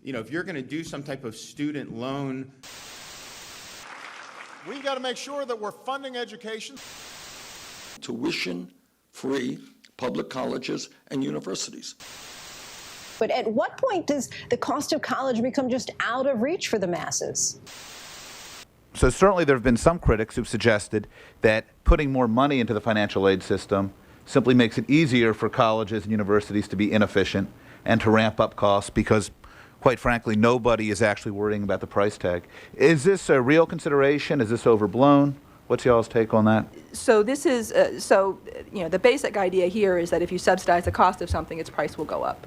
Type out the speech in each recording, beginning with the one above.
if you're going to do some type of student loan, we got to make sure that we're funding education. Tuition-free public colleges and universities. But at what point does the cost of college become just out of reach for the masses? So certainly there have been some critics who've suggested that putting more money into the financial aid system simply makes it easier for colleges and universities to be inefficient and to ramp up costs because, quite frankly, nobody is actually worrying about the price tag. Is this a real consideration? Is this overblown? What's y'all's take on that? So this is, the basic idea here is that if you subsidize the cost of something, its price will go up.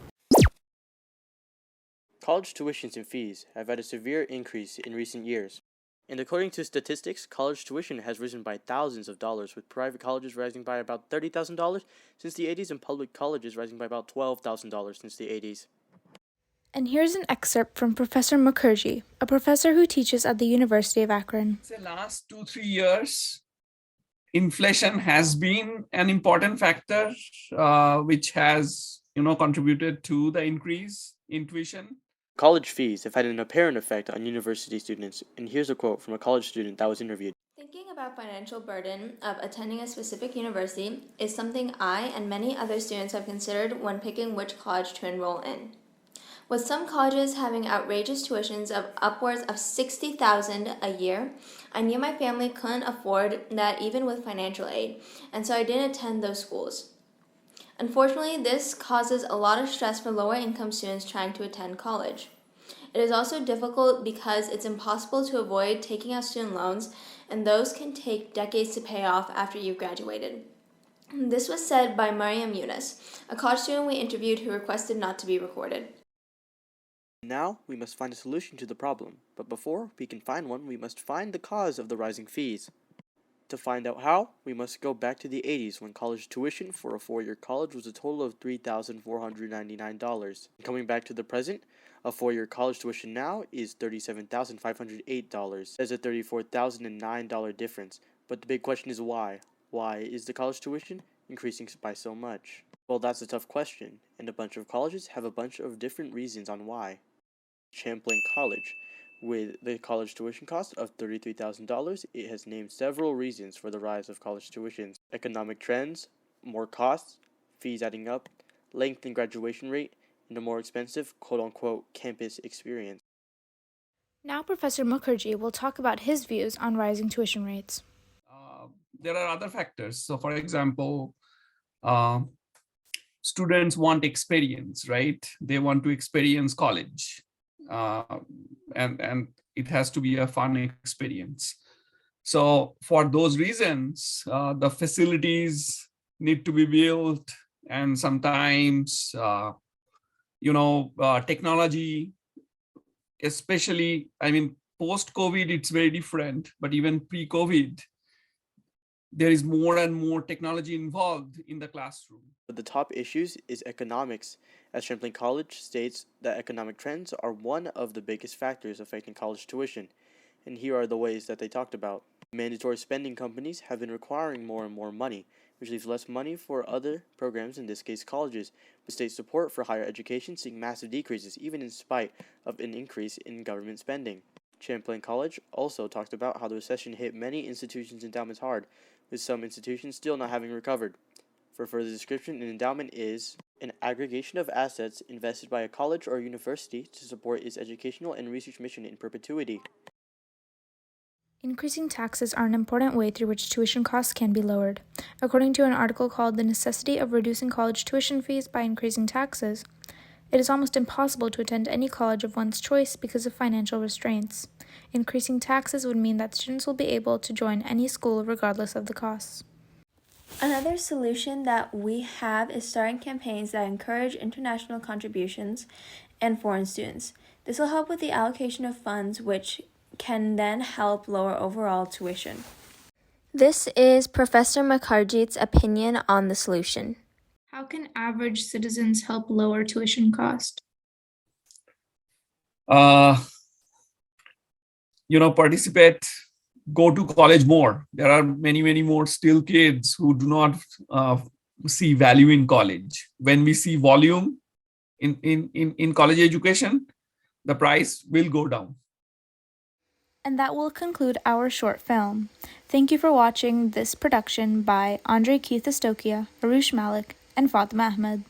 College tuitions and fees have had a severe increase in recent years. And according to statistics, college tuition has risen by thousands of dollars, with private colleges rising by about $30,000 since the 80s and public colleges rising by about $12,000 since the 80s. And here's an excerpt from Professor Mukherjee, a professor who teaches at the University of Akron. The last 2-3 years, inflation has been an important factor, which has, contributed to the increase in tuition. College fees have had an apparent effect on university students, and here's a quote from a college student that was interviewed. Thinking about financial burden of attending a specific university is something I and many other students have considered when picking which college to enroll in. With some colleges having outrageous tuitions of upwards of $60,000 a year, I knew my family couldn't afford that even with financial aid, and so I didn't attend those schools. Unfortunately, this causes a lot of stress for lower income students trying to attend college. It is also difficult because it's impossible to avoid taking out student loans, and those can take decades to pay off after you've graduated. This was said by Mariam Yunus, a college student we interviewed who requested not to be recorded. Now, we must find a solution to the problem, but before we can find one, we must find the cause of the rising fees. To find out how, we must go back to the 80s when college tuition for a 4-year college was a total of $3,499. Coming back to the present, a 4-year college tuition now is $37,508. There's a $34,009 difference, but the big question is why? Why is the college tuition increasing by so much? Well, that's a tough question, and a bunch of colleges have a bunch of different reasons on why. Champlain College. With the college tuition cost of $33,000, it has named several reasons for the rise of college tuitions. Economic trends, more costs, fees adding up, length in graduation rate, and a more expensive quote-unquote campus experience. Now Professor Mukherjee will talk about his views on rising tuition rates. There are other factors. So for example, students want experience, right? They want to experience college. And it has to be a fun experience. So for those reasons, the facilities need to be built, and sometimes, technology, especially, post-COVID, it's very different, but even pre-COVID, there is more and more technology involved in the classroom. But the top issues is economics, as Champlain College states that economic trends are one of the biggest factors affecting college tuition, and here are the ways that they talked about. Mandatory spending companies have been requiring more and more money, which leaves less money for other programs, in this case colleges, with state support for higher education seeing massive decreases even in spite of an increase in government spending. Champlain College also talked about how the recession hit many institutions' endowments hard, with some institutions still not having recovered. For further description, an endowment is an aggregation of assets invested by a college or university to support its educational and research mission in perpetuity. Increasing taxes are an important way through which tuition costs can be lowered. According to an article called The Necessity of Reducing College Tuition Fees by Increasing Taxes, it is almost impossible to attend any college of one's choice because of financial restraints. Increasing taxes would mean that students will be able to join any school regardless of the costs. Another solution that we have is starting campaigns that encourage international contributions and foreign students. This will help with the allocation of funds, which can then help lower overall tuition. This is Professor Mukherjee's opinion on the solution. How can average citizens help lower tuition cost? Participate, go to college more. There are many more still kids who do not see value in college. When we see volume in college education, the price will go down. And that will conclude our short film. Thank you for watching this production by Andre Keith Astokia, Arush Malik, and Fatima Ahmed.